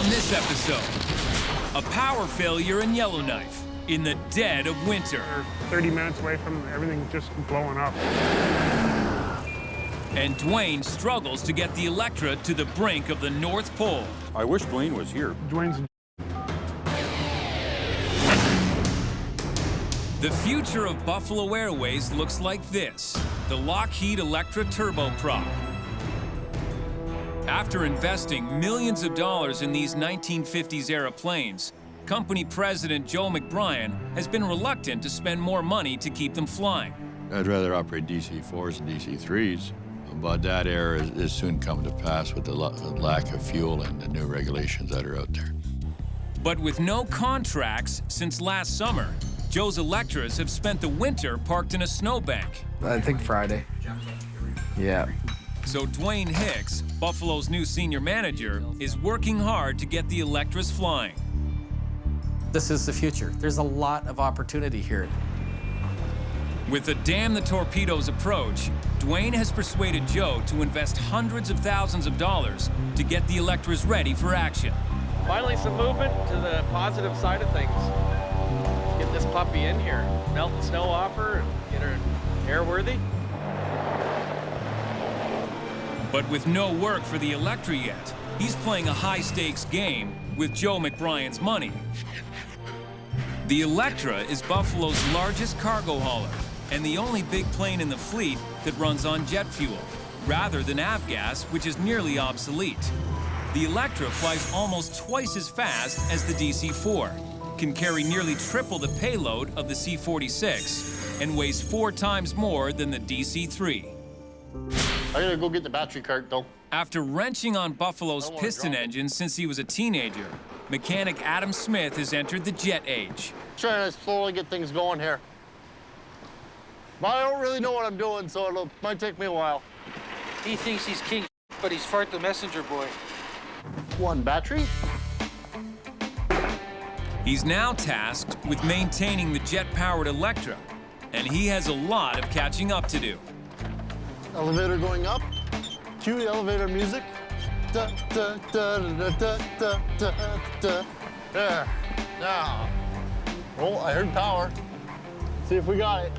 On this episode, a power failure in Yellowknife in the dead of winter. We're 30 minutes away from everything just blowing up. And Dwayne struggles to get the Electra to the brink of the North Pole. I wish Dwayne was here. Dwayne's The future of Buffalo Airways looks like this: the Lockheed Electra turboprop. After investing millions of dollars in these 1950s-era planes, company president Joe McBryan has been reluctant to spend more money to keep them flying. I'd rather operate DC-4s and DC-3s, but that era is soon coming to pass with the lack of fuel and the new regulations that are out there. But with no contracts since last summer, Joe's Electras have spent the winter parked in a snowbank. I think Friday. Yeah. So Dwayne Hicks, Buffalo's new senior manager, is working hard to get the Electras flying. This is the future. There's a lot of opportunity here. With a damn the torpedoes approach, Dwayne has persuaded Joe to invest hundreds of thousands of dollars to get the Electras ready for action. Finally, some movement to the positive side of things. Get this puppy in here, melt the snow off her, and get her airworthy. But with no work for the Electra yet, he's playing a high-stakes game with Joe McBryan's money. The Electra is Buffalo's largest cargo hauler and the only big plane in the fleet that runs on jet fuel, rather than avgas, which is nearly obsolete. The Electra flies almost twice as fast as the DC-4, can carry nearly triple the payload of the C-46, and weighs 4 times more than the DC-3. I gotta go get the battery cart, though. After wrenching on Buffalo's piston engine since he was a teenager, mechanic Adam Smith has entered the jet age. Trying to slowly get things going here. But I don't really know what I'm doing, so it might take me a while. He thinks he's king, but he's Fart the messenger boy. One battery? He's now tasked with maintaining the jet-powered Electra, and he has a lot of catching up to do. Elevator going up. Cue the elevator music. Da, da, da, da, da, da, da, da. There. Now. Oh, I heard power. See if we got it.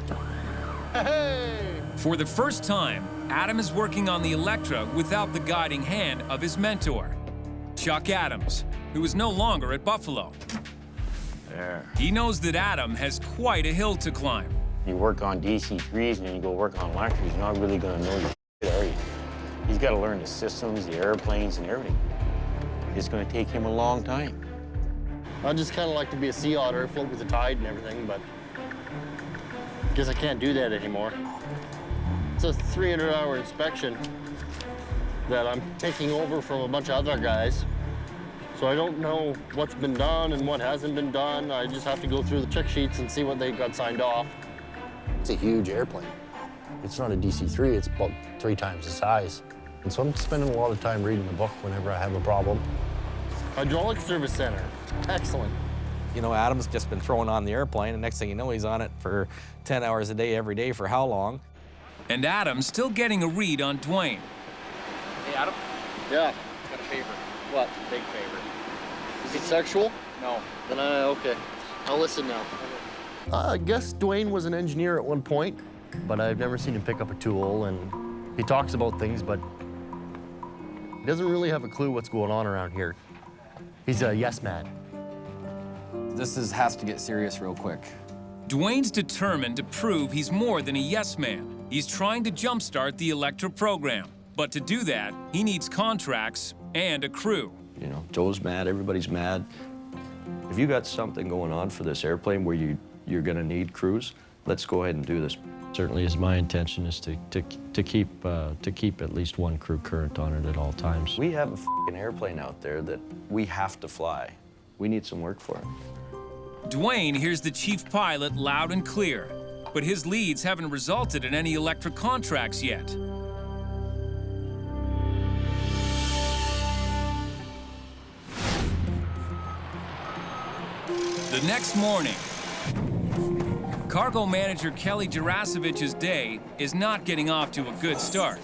Hey! For the first time, Adam is working on the Electra without the guiding hand of his mentor, Chuck Adams, who is no longer at Buffalo. There. He knows that Adam has quite a hill to climb. You work on DC-3s and then you go work on Electras, you're not really gonna know your shit, are you? He's gotta learn the systems, the airplanes, and everything. It's gonna take him a long time. I just kind of like to be a sea otter, float with the tide and everything, but I guess I can't do that anymore. It's a 300-hour inspection that I'm taking over from a bunch of other guys. So I don't know what's been done and what hasn't been done. I just have to go through the check sheets and see what they got signed off. It's a huge airplane. It's not a DC-3, it's about 3 times the size. And so I'm spending a lot of time reading the book whenever I have a problem. Hydraulic Service Center, excellent. You know, Adam's just been thrown on the airplane, and next thing you know, he's on it for 10 hours a day, every day, for how long? And Adam's still getting a read on Dwayne. Hey, Adam, Yeah, got a favor. what? Big favor. Is it sexual? No. Then okay. I'll listen now. I guess Dwayne was an engineer at one point, but I've never seen him pick up a tool, and he talks about things, but he doesn't really have a clue what's going on around here. He's a yes man. This has to get serious real quick. Dwayne's determined to prove he's more than a yes man. He's trying to jumpstart the Electra program. But to do that, he needs contracts and a crew. You know, Joe's mad, everybody's mad. If you got something going on for this airplane where you're gonna need crews, let's go ahead and do this. Certainly is my intention is to keep at least one crew current on it at all times. We have a f***ing airplane out there that we have to fly. We need some work for it. Dwayne hears the chief pilot loud and clear, but his leads haven't resulted in any Electra contracts yet. The next morning, cargo manager Kelly Jurasevich's day is not getting off to a good start.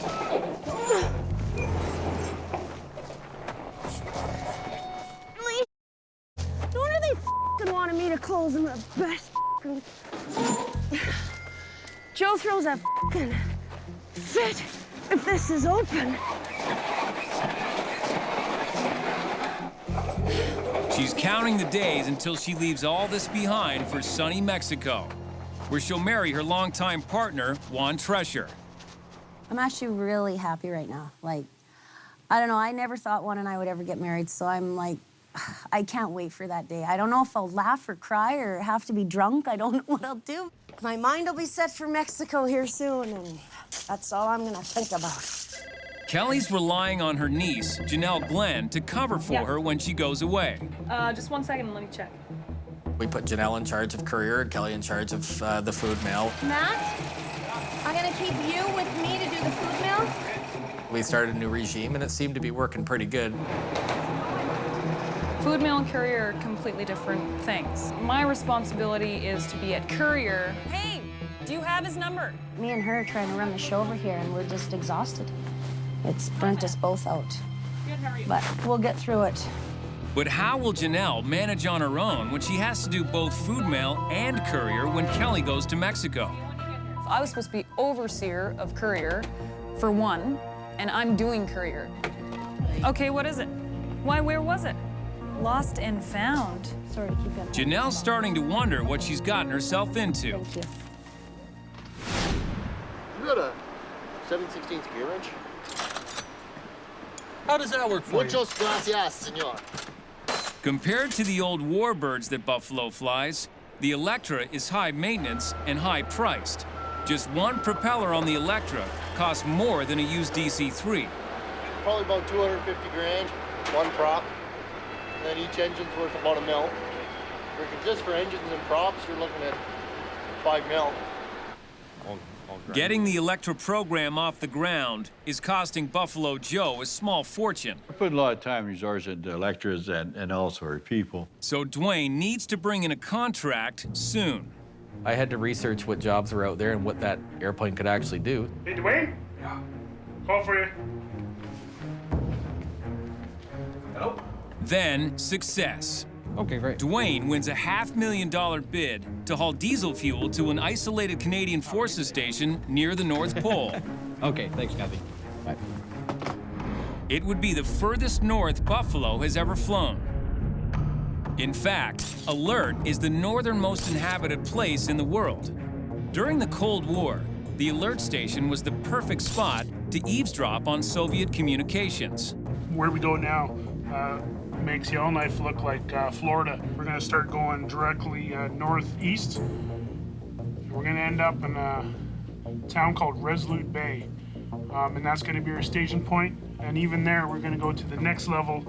clothes in the best. Joe throws a fit if this is open. She's counting the days until she leaves all this behind for sunny Mexico, where she'll marry her longtime partner, Juan Trescher. I'm actually really happy right now. Like, I don't know, I never thought Juan and I would ever get married, so I'm like, I can't wait for that day. I don't know if I'll laugh or cry or have to be drunk. I don't know what I'll do. My mind will be set for Mexico here soon, and that's all I'm gonna think about. Kelly's relying on her niece, Janelle Glenn, to cover for her when she goes away. Just 1 second, let me check. We put Janelle in charge of courier and Kelly in charge of the food mail. Matt, I'm gonna keep you with me to do the food mail. We started a new regime, and it seemed to be working pretty good. Food mail and courier are completely different things. My responsibility is to be at courier. Hey, do you have his number? Me and her are trying to run the show over here, and we're just exhausted. It's burnt us both out. But we'll get through it. But how will Janelle manage on her own when she has to do both food mail and courier when Kelly goes to Mexico? I was supposed to be overseer of courier for one, and I'm doing courier. Okay, what is it? Why, where was it? Lost and found. Sorry to keep you. Janelle's starting to wonder what she's gotten herself into. Thank you. You got a 7/16 gear wrench? How does that work for you? Muchos gracias, senor. Compared to the old warbirds that Buffalo flies, the Electra is high maintenance and high priced. Just one propeller on the Electra costs more than a used DC-3. Probably about 250 grand, one prop. And then each engine's worth about $1 million. Just for engines and props, you're looking at $5 million. Getting the Electra program off the ground is costing Buffalo Joe a small fortune. I put a lot of time and resources into Electras and also our people. So Dwayne needs to bring in a contract soon. I had to research what jobs were out there and what that airplane could actually do. Hey, Dwayne? Yeah. Call for you. Hello? Then success. Okay, great. Dwayne wins a $500,000 bid to haul diesel fuel to an isolated Canadian Forces station near the North Pole. Okay, thanks, Kathy. Bye. It would be the furthest north Buffalo has ever flown. In fact, Alert is the northernmost inhabited place in the world. During the Cold War, the Alert station was the perfect spot to eavesdrop on Soviet communications. Where we go now makes Yellowknife look like Florida. We're gonna start going directly northeast. We're gonna end up in a town called Resolute Bay, and that's gonna be our staging point. And even there, we're gonna go to the next level,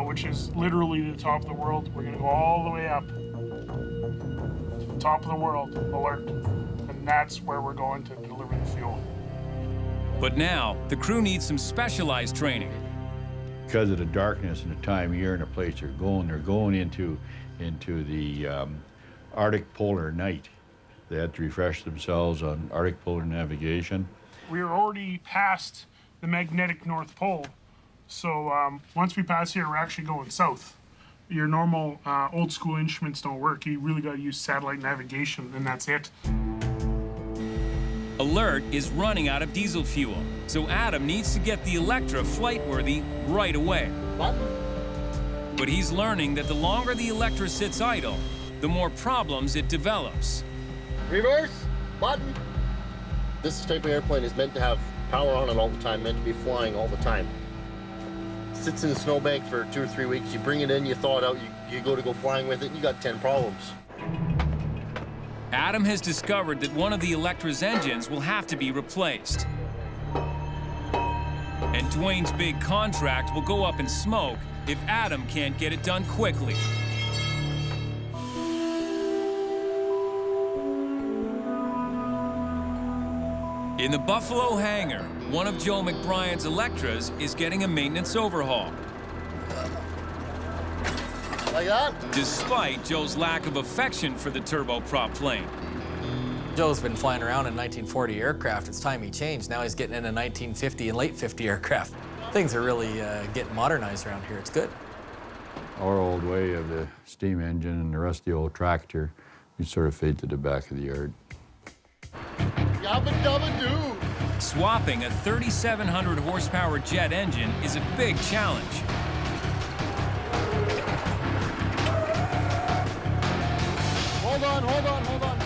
which is literally the top of the world. We're gonna go all the way up to the top of the world, Alert, and that's where we're going to deliver the fuel. But now, the crew needs some specialized training. Because of the darkness and the time of year and the place they're going into the Arctic polar night. They have to refresh themselves on Arctic polar navigation. We're already past the magnetic North Pole, so once we pass here, we're actually going south. Your normal old school instruments don't work. You really got to use satellite navigation, and that's it. Alert is running out of diesel fuel, so Adam needs to get the Electra flight-worthy right away. But he's learning that the longer the Electra sits idle, the more problems it develops. Reverse, button. This type of airplane is meant to have power on it all the time, meant to be flying all the time. Sits in a snowbank for 2 or 3 weeks, you bring it in, you thaw it out, you go flying with it, and you got 10 problems. Adam has discovered that one of the Electra's engines will have to be replaced. And Dwayne's big contract will go up in smoke if Adam can't get it done quickly. In the Buffalo hangar, one of Joe McBryan's Electras is getting a maintenance overhaul. Like that? Despite Joe's lack of affection for the turboprop plane. Joe's been flying around in 1940 aircraft. It's time he changed. Now he's getting in a 1950 and late 50 aircraft. Things are really getting modernized around here. It's good. Our old way of the steam engine and the rusty old tractor, we sort of fade to the back of the yard. Yabba dabba doo! Swapping a 3,700 horsepower jet engine is a big challenge. Hold on, hold on, hold on.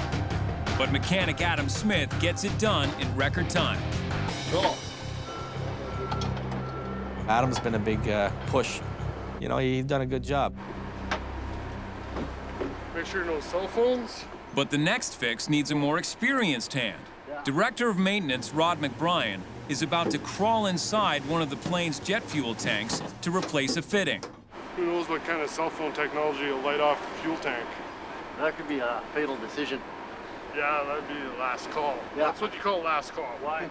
But mechanic Adam Smith gets it done in record time. Go. Adam's been a big push. You know, he's done a good job. Make sure no cell phones. But the next fix needs a more experienced hand. Director of Maintenance Rod McBryan is about to crawl inside one of the plane's jet fuel tanks to replace a fitting. Who knows what kind of cell phone technology will light off the fuel tank? That could be a fatal decision. Yeah, that'd be the last call. Yeah. That's what you call last call. Why?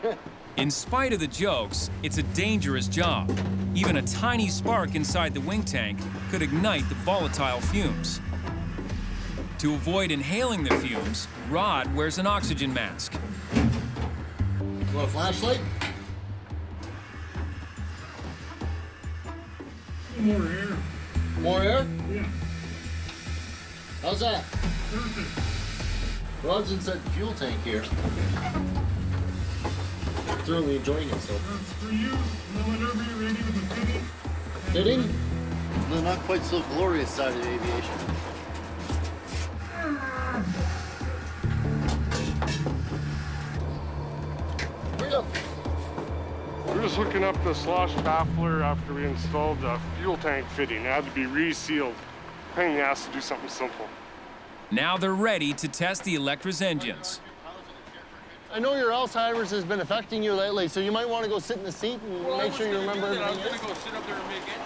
In spite of the jokes, it's a dangerous job. Even a tiny spark inside the wing tank could ignite the volatile fumes. To avoid inhaling the fumes, Rod wears an oxygen mask. Want a flashlight? More air. More air? Yeah. How's that? Rod's inside the fuel tank here. Thoroughly enjoying it, so. That's for you. Whenever you're ready with the fitting. Fitting? The not quite so glorious side of aviation. Freedom! We're just hooking up the slosh baffler after we installed the fuel tank fitting. It had to be resealed. Pain in the ass to do something simple. Now they're ready to test the Electra's engines. I know your Alzheimer's has been affecting you lately, so you might want to go sit in the seat and make sure you remember everything. I was gonna go sit up there and make it.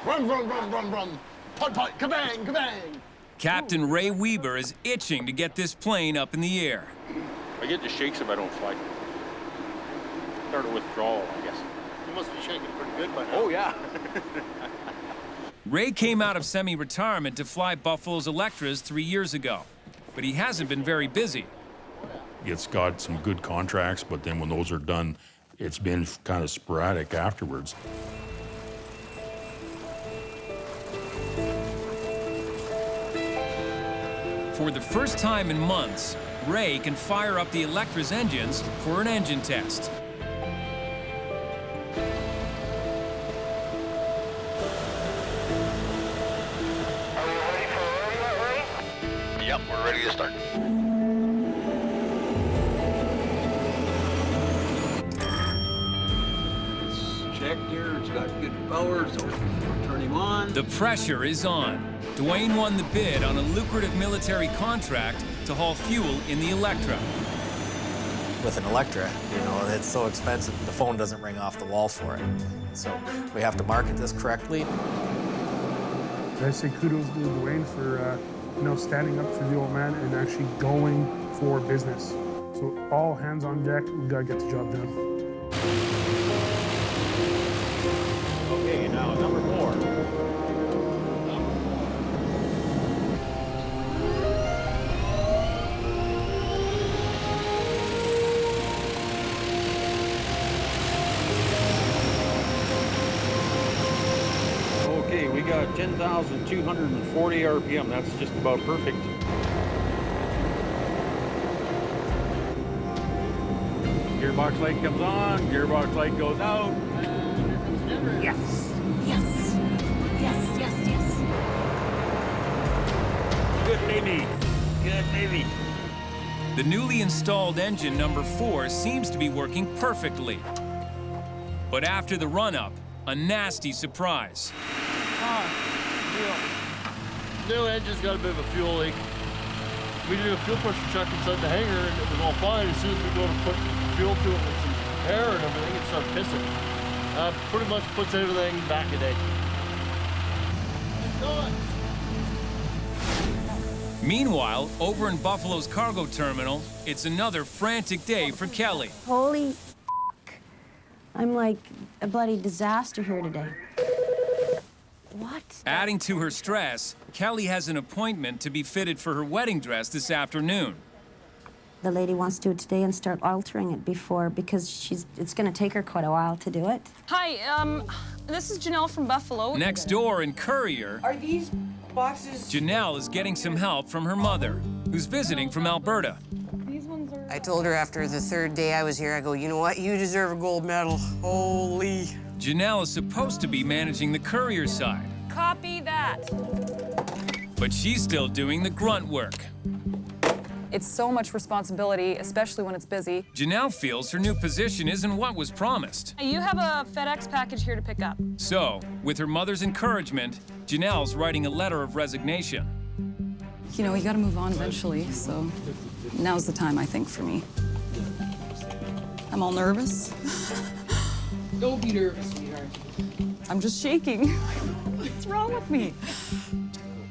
Rum, rum, rum, rum, rum. Putt, putt, kabang, kabang. Captain Ray Weber is itching to get this plane up in the air. I get the shakes if I don't fly. Start a withdrawal, I guess. You must be shaking pretty good by now. Oh, yeah. Ray came out of semi-retirement to fly Buffalo's Electras 3 years ago, but he hasn't been very busy. It's got some good contracts, but then when those are done, it's been kind of sporadic afterwards. For the first time in months, Ray can fire up the Electra's engines for an engine test. Yep, we're ready to start. It's checked here, it's got good power, so we'll turn him on. The pressure is on. Dwayne won the bid on a lucrative military contract to haul fuel in the Electra. With an Electra, you know, it's so expensive, the phone doesn't ring off the wall for it. So we have to market this correctly. I say kudos to Dwayne for standing up for the old man and actually going for business. So all hands on deck, we gotta get the job done. Okay, now number 4. Okay, we got 10,240 RPM. That's just about perfect. Gearbox light comes on, gearbox light goes out. Yes. Yes. Yes, yes, yes. Good Navy. Good Navy. The newly installed engine number 4 seems to be working perfectly. But after the run-up, a nasty surprise. New engine's got a bit of a fuel leak. We did a fuel pressure check inside the hangar and it was all fine. As soon as we go to put fuel to it with some air and everything, it started pissing. Pretty much puts everything back a day. Meanwhile, over in Buffalo's cargo terminal, it's another frantic day for Kelly. Holy f***. I'm like a bloody disaster here today. What? Adding to her stress, Kelly has an appointment to be fitted for her wedding dress this afternoon. The lady wants to do it today and start altering it before because it's going to take her quite a while to do it. Hi, This is Janelle from Buffalo. Next door in Courier, Are these boxes? Janelle is getting some help from her mother, who's visiting from Alberta. I told her after the third day I was here, I go, you know what? You deserve a gold medal. Holy. Janelle is supposed to be managing the courier side, Copy that. but she's still doing the grunt work. It's so much responsibility, especially when it's busy. Janelle feels her new position isn't what was promised. You have a FedEx package here to pick up. So, with her mother's encouragement, Janelle's writing a letter of resignation. You know, you gotta move on eventually, so now's the time, I think, for me. I'm all nervous. Don't be nervous, sweetheart. I'm just shaking. What's wrong with me?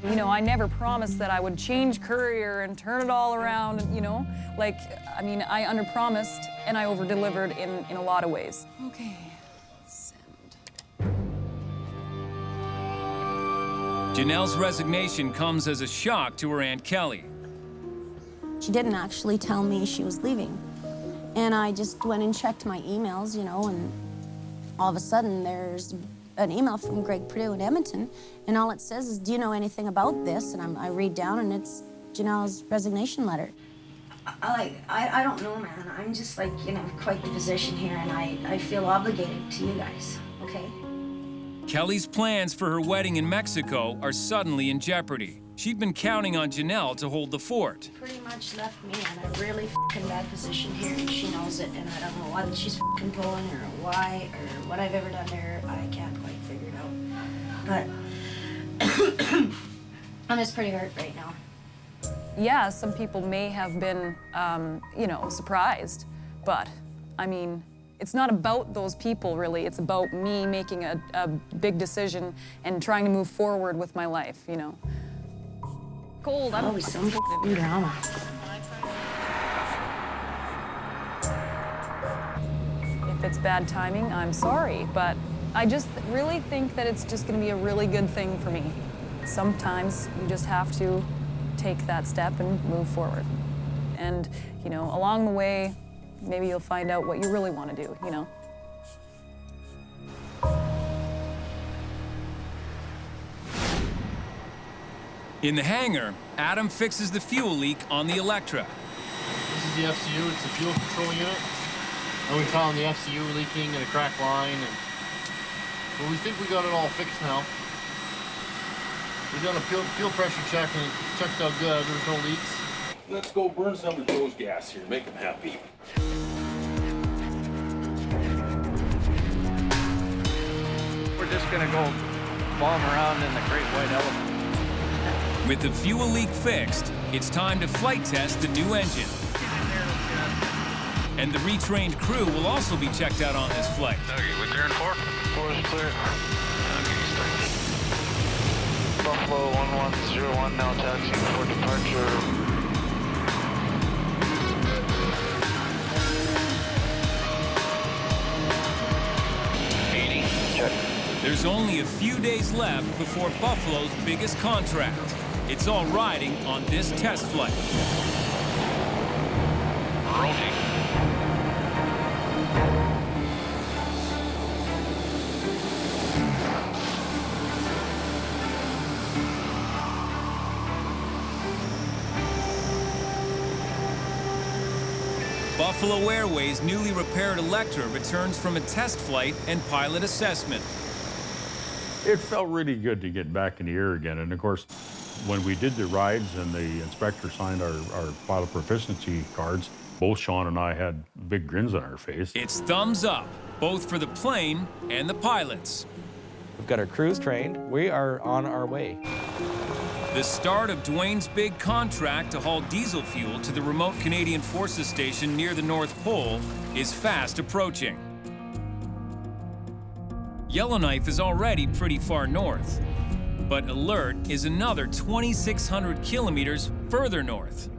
You know, I never promised that I would change Courier and turn it all around, you know? Like, I mean, I underpromised and I over-delivered in a lot of ways. Okay, send. Janelle's resignation comes as a shock to her Aunt Kelly. She didn't actually tell me she was leaving. And I just went and checked my emails, you know, and all of a sudden there's an email from Greg Perdue in Edmonton, and all it says is, do you know anything about this? And I read down, and it's Janelle's resignation letter. I don't know, man. I'm just like, you know, quite the position here, and I feel obligated to you guys, okay? Kelly's plans for her wedding in Mexico are suddenly in jeopardy. She'd been counting on Janelle to hold the fort. Pretty much left me in a really f***ing bad position here, and she knows it, and I don't know what she's f***ing pulling, or why, or what I've ever done to her. I can't quite figure it out. But I'm just pretty hurt right now. Yeah, some people may have been, you know, surprised, but, I mean, it's not about those people, really. It's about me making a big decision and trying to move forward with my life, you know. Cold. Always some f***ing drama. If it's bad timing, I'm sorry, but I just really think that it's just gonna be a really good thing for me. Sometimes you just have to take that step and move forward. And, you know, along the way, maybe you'll find out what you really want to do, you know? In the hangar, Adam fixes the fuel leak on the Electra. This is the FCU, it's the fuel control unit. And we found the FCU leaking in a cracked line. Well, we think we got it all fixed now. We done a fuel pressure check and it checked out good, there's no leaks. Let's go burn some of Joe's gas here, make him happy. We're just gonna go bomb around in the Great White Elephant. With the fuel leak fixed, it's time to flight test the new engine. And the retrained crew will also be checked out on this flight. Okay, we clearing 4? 4 is clear. Okay, start. Buffalo 1101 now taxiing for departure. Check. There's only a few days left before Buffalo's biggest contract. It's all riding on this test flight. Rotating. Buffalo Airways' newly repaired Electra returns from a test flight and pilot assessment. It felt really good to get back in the air again. And of course, when we did the rides and the inspector signed our pilot proficiency cards, both Sean and I had big grins on our face. It's thumbs up, both for the plane and the pilots. We've got our crews trained. We are on our way. The start of Dwayne's big contract to haul diesel fuel to the remote Canadian Forces Station near the North Pole is fast approaching. Yellowknife is already pretty far north, but Alert is another 2,600 kilometers further north.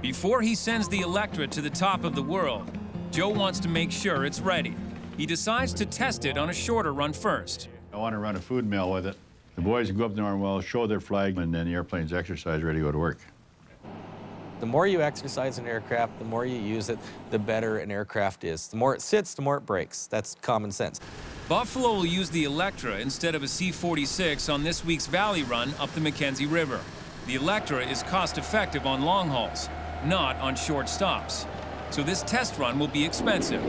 Before he sends the Electra to the top of the world, Joe wants to make sure it's ready. He decides to test it on a shorter run first. I want to run a food mill with it. The boys go up to Norwell, show their flag, and then the airplane's exercise ready to go to work. The more you exercise an aircraft, the more you use it, the better an aircraft is. The more it sits, the more it breaks. That's common sense. Buffalo will use the Electra instead of a C-46 on this week's valley run up the Mackenzie River. The Electra is cost-effective on long hauls, not on short stops. So this test run will be expensive.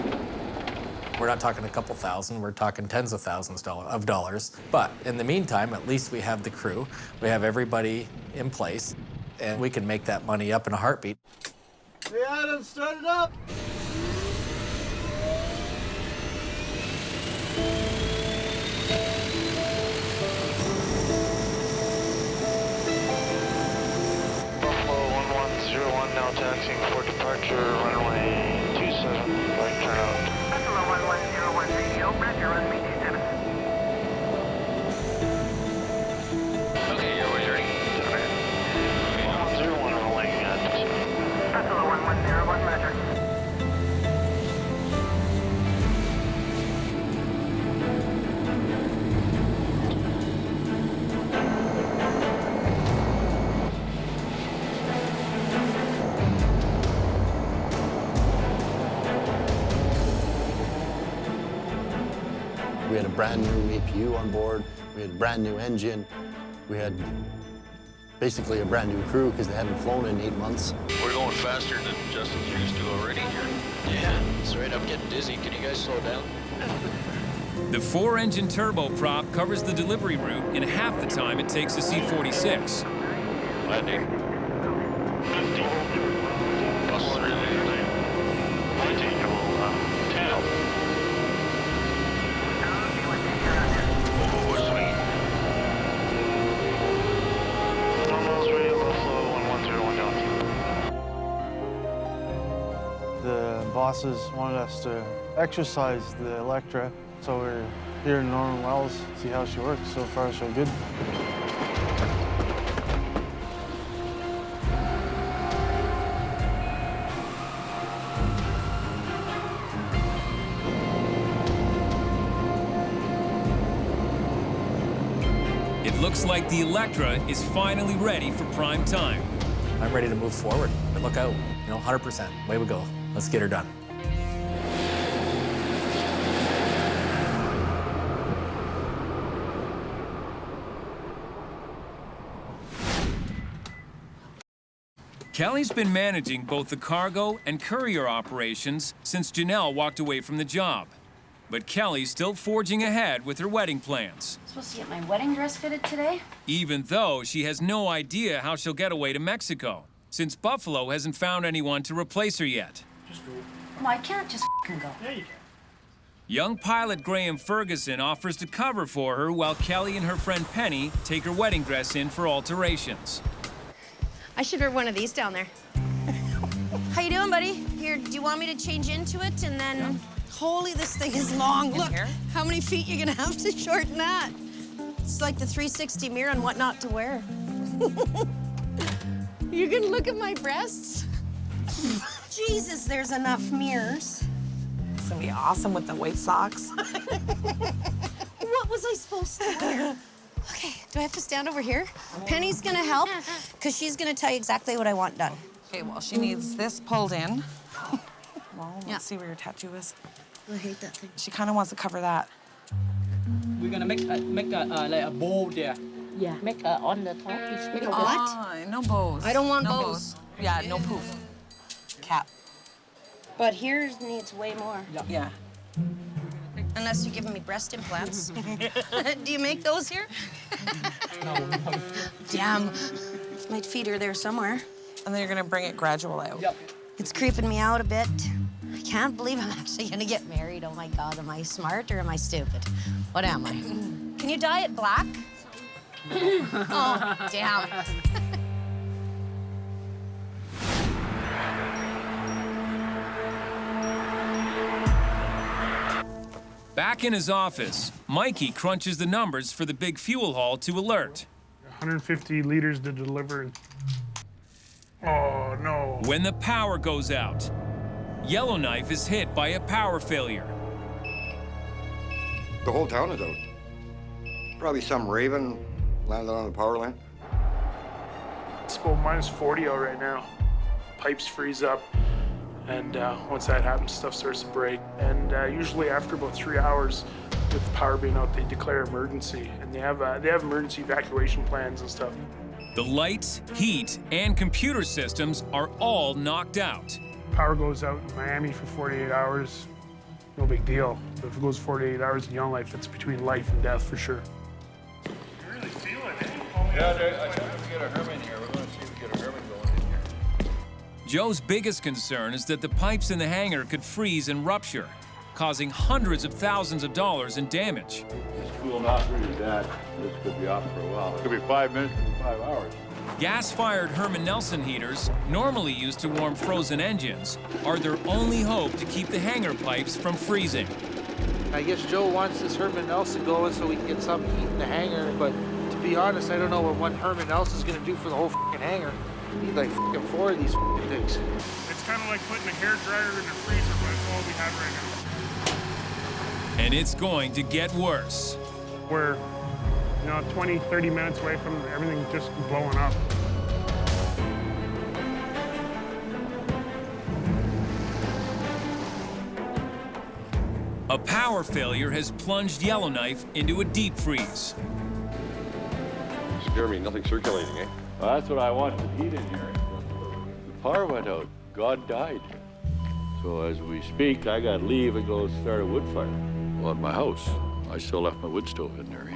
We're not talking a couple thousand, we're talking tens of thousands of dollars. But in the meantime, at least we have the crew, we have everybody in place, and we can make that money up in a heartbeat. Hey, Adam, start it up! Buffalo 1101 now taxiing for departure, runway 27, right turnout. Buffalo 1101 radio, roger, runway 27. Okay, airways ready. 1101 rolling at Buffalo 1101, roger. We had a brand new APU on board. We had a brand new engine. We had basically a brand new crew because they hadn't flown in 8 months. We're going faster than Justin's used to already here. Yeah, that's right. I'm getting dizzy. Can you guys slow down? The 4-engine turboprop covers the delivery route in half the time it takes a C-46. Landing. 50. Bus 3 landing. 19. 10. The bosses wanted us to exercise the Electra, so we're here in Norman Wells, see how she works. So far, so good. It looks like the Electra is finally ready for prime time. I'm ready to move forward, but look out, 100%, way we go. Let's get her done. Kelly's been managing both the cargo and courier operations since Janelle walked away from the job. But Kelly's still forging ahead with her wedding plans. Supposed to get my wedding dress fitted today? Even though she has no idea how she'll get away to Mexico, since Buffalo hasn't found anyone to replace her yet. Just go. Well, I can't just go. Yeah, you can. Young pilot Graham Ferguson offers to cover for her while Kelly and her friend Penny take her wedding dress in for alterations. I should wear one of these down there. How you doing, buddy? Here, do you want me to change into it and then... Yeah. Holy, this thing is long. Look, how many feet you're gonna have to shorten that? It's like the 360 mirror on what not to wear. You can look at my breasts? Jesus, there's enough mirrors. It's gonna be awesome with the white socks. What was I supposed to wear? Okay, do I have to stand over here? Penny's gonna help, because she's gonna tell you exactly what I want done. Okay, well, she needs this pulled in. Well, let's see where your tattoo is. I hate that thing. She kind of wants to cover that. We're gonna make like a bow there. Yeah. Make on the top. Make a what? No bows. I don't want no bows. Yeah, no poof. Cap. But yours needs way more. Yeah. Unless you're giving me breast implants. Do you make those here? No. Damn. My feet are there somewhere. And then you're gonna bring it gradual out. Yep. It's creeping me out a bit. I can't believe I'm actually gonna get married. Oh my God, am I smart or am I stupid? What am I? Can you dye it black? Oh, damn. Back in his office, Mikey crunches the numbers for the big fuel haul to Alert. 150 liters to deliver. Oh, no. When the power goes out, Yellowknife is hit by a power failure. The whole town is out. Probably some raven landed on the power line. It's about -40 out right now. pipes freeze up. And once that happens, stuff starts to break. And usually after about 3 hours, with the power being out, they declare emergency. And they have emergency evacuation plans and stuff. The lights, heat, and computer systems are all knocked out. Power goes out in Miami for 48 hours, no big deal. But if it goes 48 hours in Yellowknife, it's between life and death for sure. You really feel it, eh? Yeah, I think we get a Herman here. We're going to see if we get a Herman going in here. Joe's biggest concern is that the pipes in the hangar could freeze and rupture, causing hundreds of thousands of dollars in damage. This will not really that. This could be off for a while. It could be 5 minutes, it could be 5 hours. Gas-fired Herman Nelson heaters, normally used to warm frozen engines, are their only hope to keep the hangar pipes from freezing. I guess Joe wants this Herman Nelson going so we can get some heat in the hangar, but to be honest, I don't know what Herman Nelson's gonna do for the whole f***ing hangar. We need like f***ing 4 of these f***ing things. It's kind of like putting a hairdryer in a freezer, but it's all we have right now. And it's going to get worse. We're, 20, 30 minutes away from everything just blowing up. A power failure has plunged Yellowknife into a deep freeze. Jeremy, nothing circulating, eh? Well, that's what I want to heat in here. The power went out. God died. So as we speak, I got to leave and go start a wood fire. Well, at my house, I still left my wood stove in there.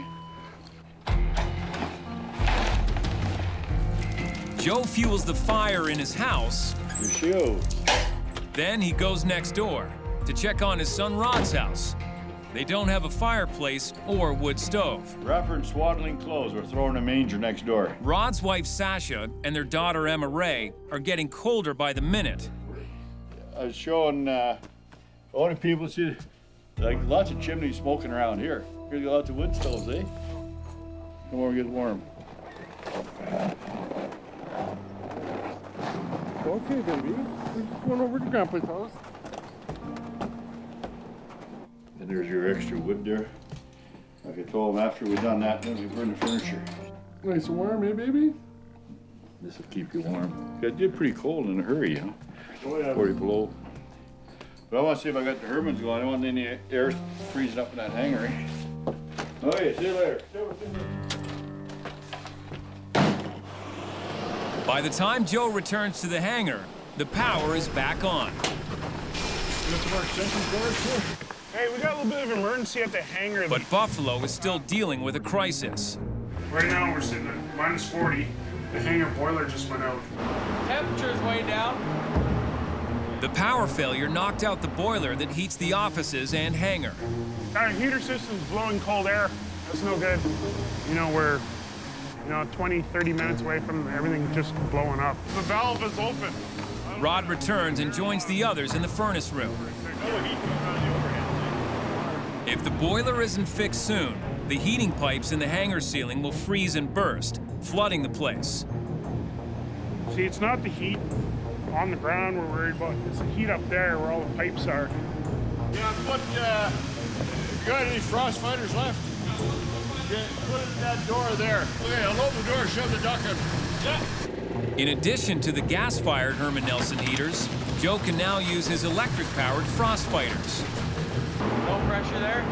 Joe fuels the fire in his house. Your shoe. Then he goes next door to check on his son Rod's house. They don't have a fireplace or wood stove. Wrap her in swaddling clothes. We're throwing a manger next door. Rod's wife Sasha and their daughter Emma Ray are getting colder by the minute. I was showing only people see like lots of chimneys smoking around here. Here's lots of wood stoves, eh? Come over and get warm. Okay, baby. We're just going over to Grandpa's house. And there's your extra wood there. Like I told them, after we've done that, then we burn the furniture. Nice and warm, eh, baby? This will keep you warm. It did pretty cold in a hurry, huh? Oh, yeah. 40 below. But I want to see if I got the Hermans going. I don't want any air freezing up in that hangar. Eh? Okay, see you later. By the time Joe returns to the hangar, the power is back on. Hey, we got a little bit of emergency at the hangar. But Buffalo is still dealing with a crisis. Right now, we're sitting at -40. The hangar boiler just went out. Temperature's way down. The power failure knocked out the boiler that heats the offices and hangar. Our heater system's blowing cold air. That's no good. We're 20, 30 minutes away from everything just blowing up. The valve is open. Rod returns and joins the others in the furnace room. If the boiler isn't fixed soon, the heating pipes in the hangar ceiling will freeze and burst, flooding the place. See, it's not the heat on the ground we're worried about. It's the heat up there where all the pipes are. Yeah, put, you got any frost fighters left? Yeah, put it in that door there. Okay, I'll open the door, shove the duck in. Yeah. In addition to the gas-fired Herman Nelson heaters, Joe can now use his electric-powered frost fighters. No pressure there.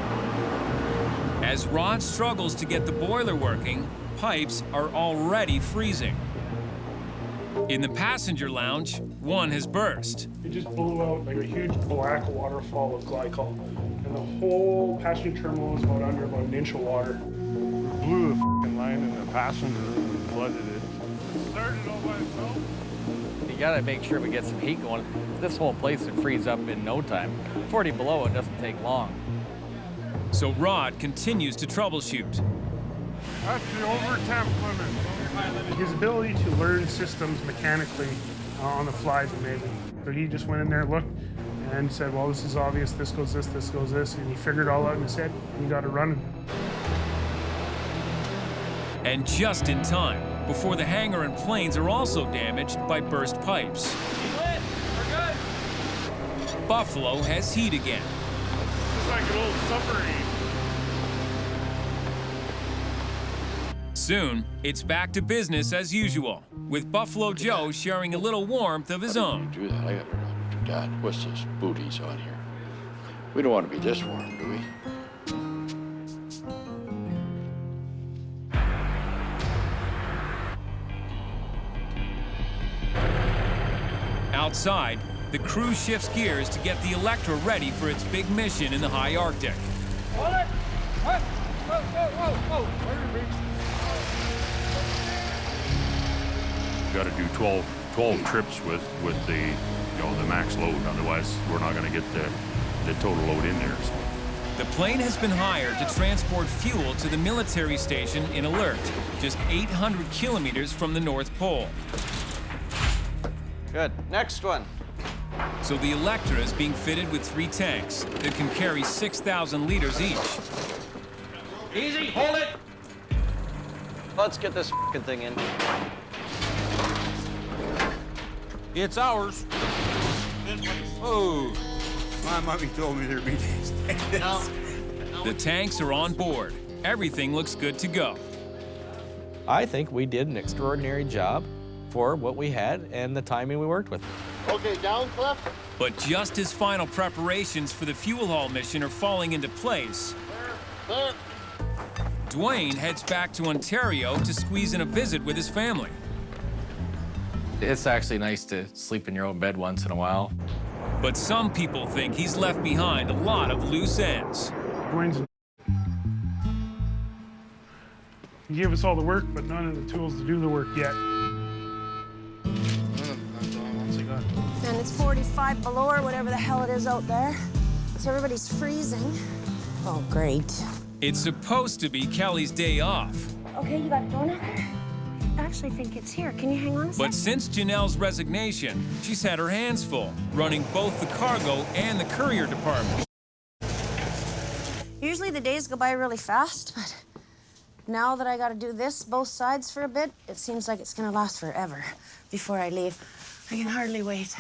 As Rod struggles to get the boiler working, pipes are already freezing. In the passenger lounge, one has burst. It just blew out like a huge black waterfall of glycol. And the whole passenger terminal was under about an inch of water. We blew the f***ing line in the passenger room and flooded it. Started all by itself. You gotta make sure we get some heat going. This whole place would freeze up in no time. 40 below, it doesn't take long. So Rod continues to troubleshoot. That's the over-temp limit. His ability to learn systems mechanically on the fly is amazing. So he just went in there, looked, and said, well, this is obvious, this goes this goes this, and he figured it all out in his head, and he got it running. And just in time, before the hangar and planes are also damaged by burst pipes. Lit. We're good. Buffalo has heat again. It's like an old submarine. Soon, it's back to business as usual, with Buffalo Joe sharing a little warmth of his own. Do that. I gotta. God, what's this booties on here? We don't want to be this warm, do we? Outside, the crew shifts gears to get the Electra ready for its big mission in the high Arctic. Hold it! What? Whoa, whoa, whoa, whoa! Got to do 12 trips with the, the max load. Otherwise, we're not going to get the total load in there. So. The plane has been hired to transport fuel to the military station in Alert, just 800 kilometers from the North Pole. Good. Next one. So the Electra is being fitted with 3 tanks that can carry 6,000 liters each. Easy, hold it. Let's get this f***ing thing in. It's ours. Oh, my mommy told me there'd be these things. The tanks are on board. Everything looks good to go. I think we did an extraordinary job for what we had and the timing we worked with. Okay, down, Cliff. But just as final preparations for the fuel haul mission are falling into place, Dwayne heads back to Ontario to squeeze in a visit with his family. It's actually nice to sleep in your own bed once in a while. But some people think he's left behind a lot of loose ends. Dwayne's. He gave us all the work, but none of the tools to do the work yet. And it's 45 below or whatever the hell it is out there. So everybody's freezing. Oh, great. It's supposed to be Kelly's day off. Okay, you got a phone number? I actually think it's here. Can you hang on a But second? since Janelle's resignation, she's had her hands full, running both the cargo and the courier department. Usually the days go by really fast, but now that I got to do this, both sides for a bit, it seems like it's going to last forever before I leave. I can hardly wait.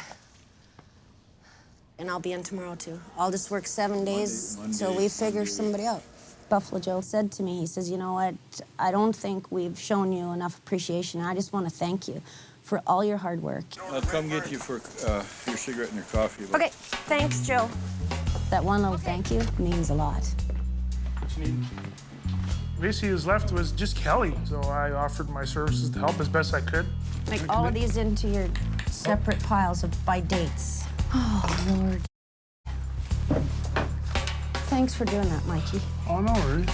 And I'll be in tomorrow, too. I'll just work 7 days till we figure somebody out. Buffalo Joe said to me, he says, you know what, I don't think we've shown you enough appreciation. I just want to thank you for all your hard work. I'll come get you for your cigarette and your coffee. Okay, thanks, Joe. That one little thank you means a lot. Basically, who's left was just Kelly, so I offered my services to help as best I could. Make all of these into your separate piles by dates. Oh, Lord. Thanks for doing that, Mikey. Oh, no worries.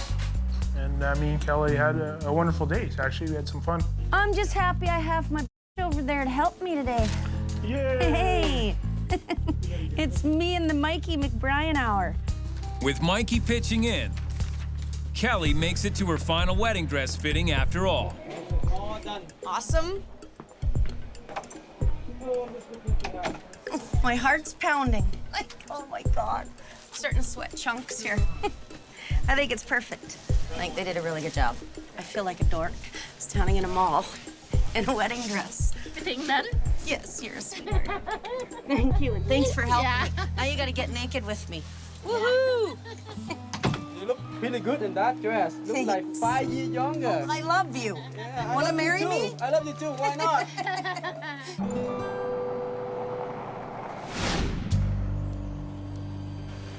And me and Kelly had a wonderful date. Actually, we had some fun. I'm just happy I have my over there to help me today. Yay! Hey! It's me and the Mikey McBryan hour. With Mikey pitching in, Kelly makes it to her final wedding dress fitting after all. All done. Awesome. My heart's pounding. Like, oh my God. I'm starting to sweat chunks here. I think it's perfect. I think they did a really good job. I feel like a dork standing in a mall in a wedding dress. Fitting better? Yes, you're a sweetheart. Thank you, and thanks for helping me. Now you gotta get naked with me. Woohoo! You look really good in that dress. Look like 5 years younger. I love you. Yeah, Want to marry me? I love you too. Why not?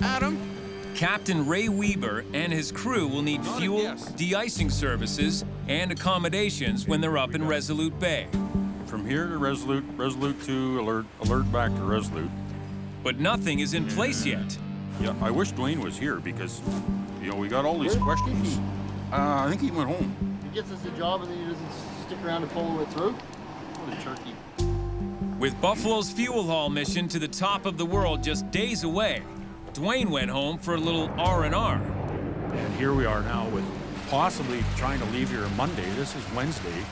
Adam? Captain Ray Weber and his crew will need fuel, de-icing services, and accommodations when they're up in Resolute Bay. From here to Resolute, Resolute to Alert, Alert back to Resolute. But nothing is in place yet. Yeah, I wish Dwayne was here because, we got all these questions. I think he went home. He gets us a job and then he doesn't stick around to follow it through. What a turkey. With Buffalo's fuel haul mission to the top of the world just days away, Dwayne went home for a little R&R. And here we are now with possibly trying to leave here Monday. This is Wednesday.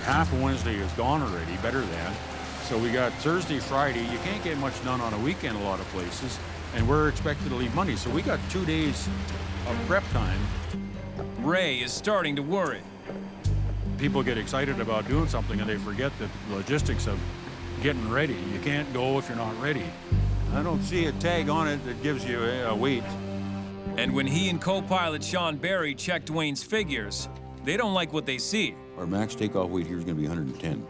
Half of Wednesday is gone already, better than. So we got Thursday, Friday. You can't get much done on a weekend a lot of places. And we're expected to leave Monday. So we got 2 days of prep time. Ray is starting to worry. People get excited about doing something and they forget the logistics of getting ready. You can't go if you're not ready. I don't see a tag on it that gives you a weight. And when he and co-pilot Sean Barry checked Dwayne's figures, they don't like what they see. Our max takeoff weight here is going to be 110.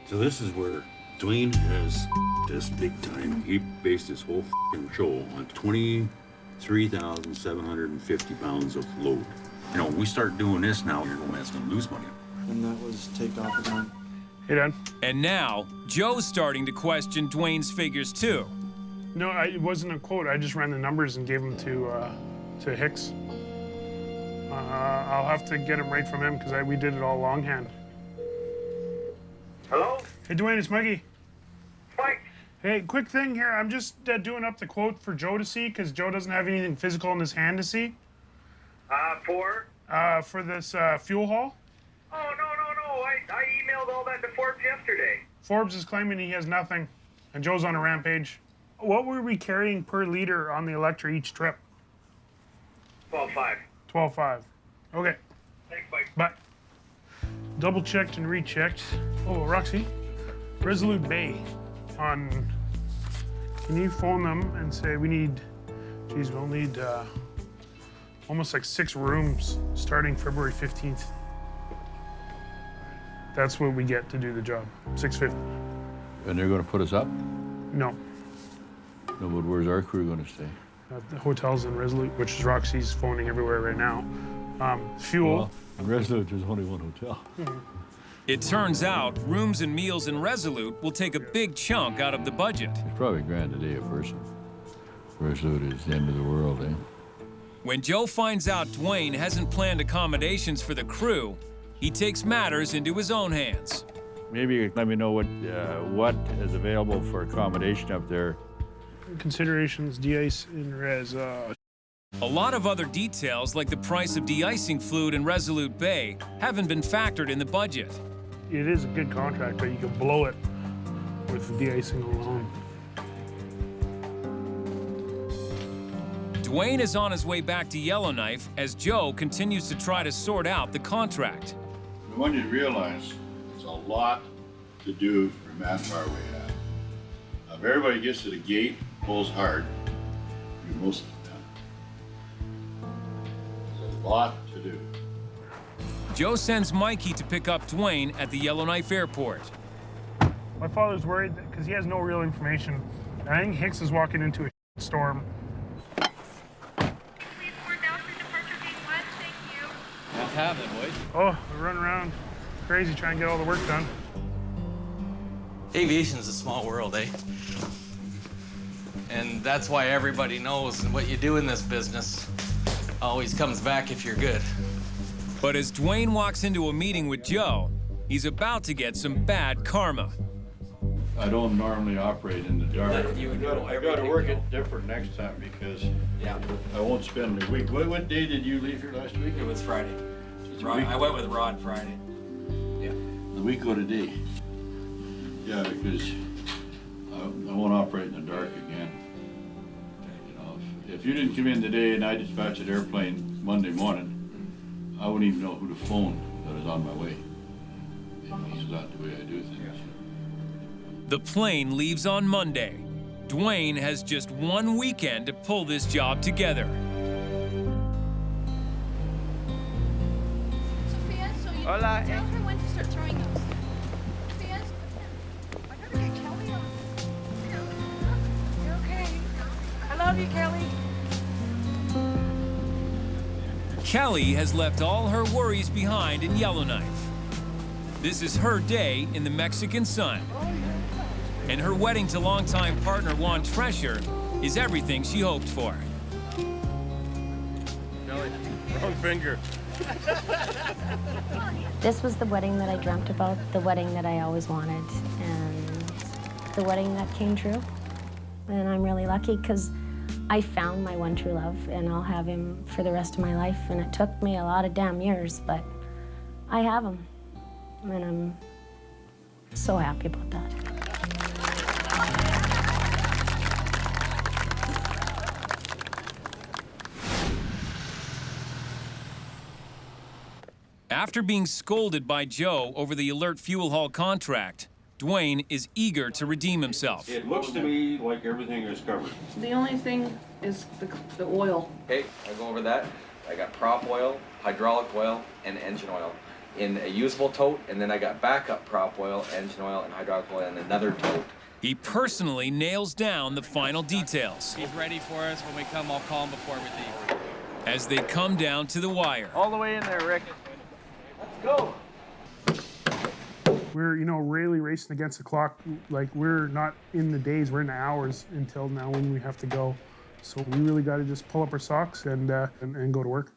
So this is where Dwayne has this big time. He based his whole show on 23,750 pounds of load. You know, we start doing this now, you're going to lose money. And that was takeoff again. Hey, Dan. And now, Joe's starting to question Dwayne's figures too. No, it wasn't a quote. I just ran the numbers and gave them to Hicks. I'll have to get them right from him because we did it all longhand. Hello? Hey, Dwayne, it's Mikey. Mike. Hey, quick thing here. I'm just doing up the quote for Joe to see because Joe doesn't have anything physical in his hand to see. For? For this fuel haul. Oh, no. I emailed all that to Forbes yesterday. Forbes is claiming he has nothing, and Joe's on a rampage. What were we carrying per liter on the Electra each trip? 12.5. 12.5. Okay. Thanks, Mike. Bye. Double checked and rechecked. Oh, Roxy, Resolute Bay can you phone them and say we'll need almost like 6 rooms starting February 15th. That's what we get to do the job, $650. And they're going to put us up? No. No, but where's our crew going to stay? The hotel's in Resolute, which is Roxy's phoning everywhere right now. Fuel. Well, in Resolute, there's only one hotel. It turns out rooms and meals in Resolute will take a big chunk out of the budget. It's probably $1,000 a day a person. Resolute is the end of the world, eh? When Joe finds out Dwayne hasn't planned accommodations for the crew, he takes matters into his own hands. Maybe you let me know what is available for accommodation up there. Considerations, de-ice in res. A lot of other details, like the price of de-icing fluid in Resolute Bay, haven't been factored in the budget. It is a good contract, but you can blow it with de-icing alone. Dwayne is on his way back to Yellowknife as Joe continues to try to sort out the contract. I want you to realize it's a lot to do for the manpower we have. If everybody gets to the gate, pulls hard, you most of the time. There's a lot to do. Joe sends Mikey to pick up Dwayne at the Yellowknife airport. My father's worried because he has no real information. I think Hicks is walking into a storm. What's happening, boys? Oh, we're running around crazy trying to get all the work done. Aviation's a small world, eh? And that's why everybody knows what you do in this business always comes back if you're good. But as Dwayne walks into a meeting with Joe, he's about to get some bad karma. I don't normally operate in the dark. That you would know I got to work it different next time because I won't spend the week. What day did you leave here last week? It was Friday. I went with Rod Friday. Yeah. The week or the day? Yeah, because I won't operate in the dark again. You know, if you didn't come in today and I dispatched an airplane Monday morning, I wouldn't even know who to phone that was on my way. It's not the way I do things. The plane leaves on Monday. Dwayne has just one weekend to pull this job together. Sophia, so you Hola. tell her when to start throwing those. Sophia, I gotta get Kelly on. You're okay. I love you, Kelly. Kelly has left all her worries behind in Yellowknife. This is her day in the Mexican sun. And her wedding to longtime partner Juan Treasure is everything she hoped for. Kelly, wrong finger. This was the wedding that I dreamt about, the wedding that I always wanted, and the wedding that came true. And I'm really lucky because I found my one true love, and I'll have him for the rest of my life. And it took me a lot of damn years, but I have him. And I'm so happy about that. After being scolded by Joe over the Alert fuel haul contract, Dwayne is eager to redeem himself. It looks to me like everything is covered. The only thing is the oil. Okay, I'll go over that. I got prop oil, hydraulic oil, and engine oil in a usable tote, and then I got backup prop oil, engine oil, and hydraulic oil in another tote. He personally nails down the final details. He's ready for us. When we come, I'll call him before we leave. As they come down to the wire. All the way in there, Rick. Let's go. We're, you know, really racing against the clock. Like, we're not in the days, we're in the hours until now when we have to go. So we really got to just pull up our socks and go to work.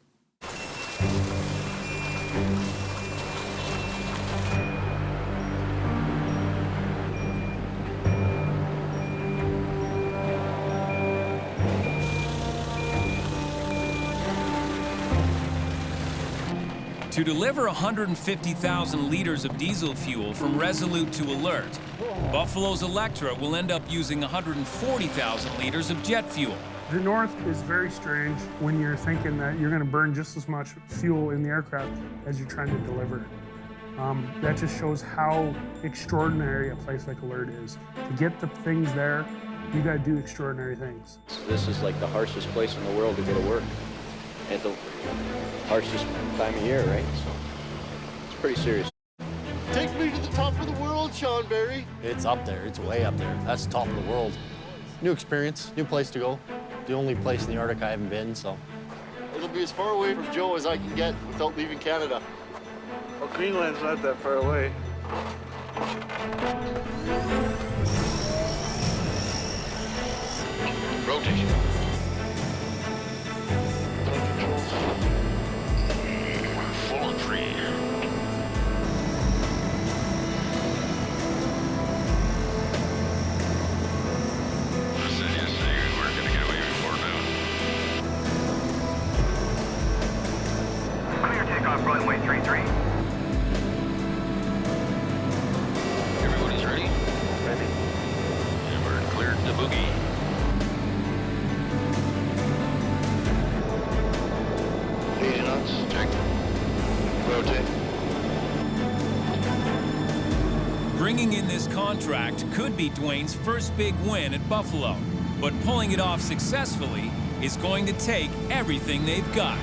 To deliver 150,000 liters of diesel fuel from Resolute to Alert, Buffalo's Electra will end up using 140,000 liters of jet fuel. The North is very strange when you're thinking that you're going to burn just as much fuel in the aircraft as you're trying to deliver. That just shows how extraordinary a place like Alert is. To get the things there, you got to do extraordinary things. This is like the harshest place in the world to go to work. At the harshest time of year, right? So it's pretty serious. Take me to the top of the world, Sean Barry. It's up there. It's way up there. That's the top of the world. New experience, new place to go. The only place in the Arctic I haven't been, so. It'll be as far away from Joe as I can get without leaving Canada. Well, Greenland's not that far away. Rotation. Full of tree. I said yesterday we weren't going to get away before noon. Clear takeoff runway 33. Everybody's ready? Ready. And we're cleared to boogie. Easy nuts. Check. Rotate. Bringing in this contract could be Dwayne's first big win at Buffalo, but pulling it off successfully is going to take everything they've got.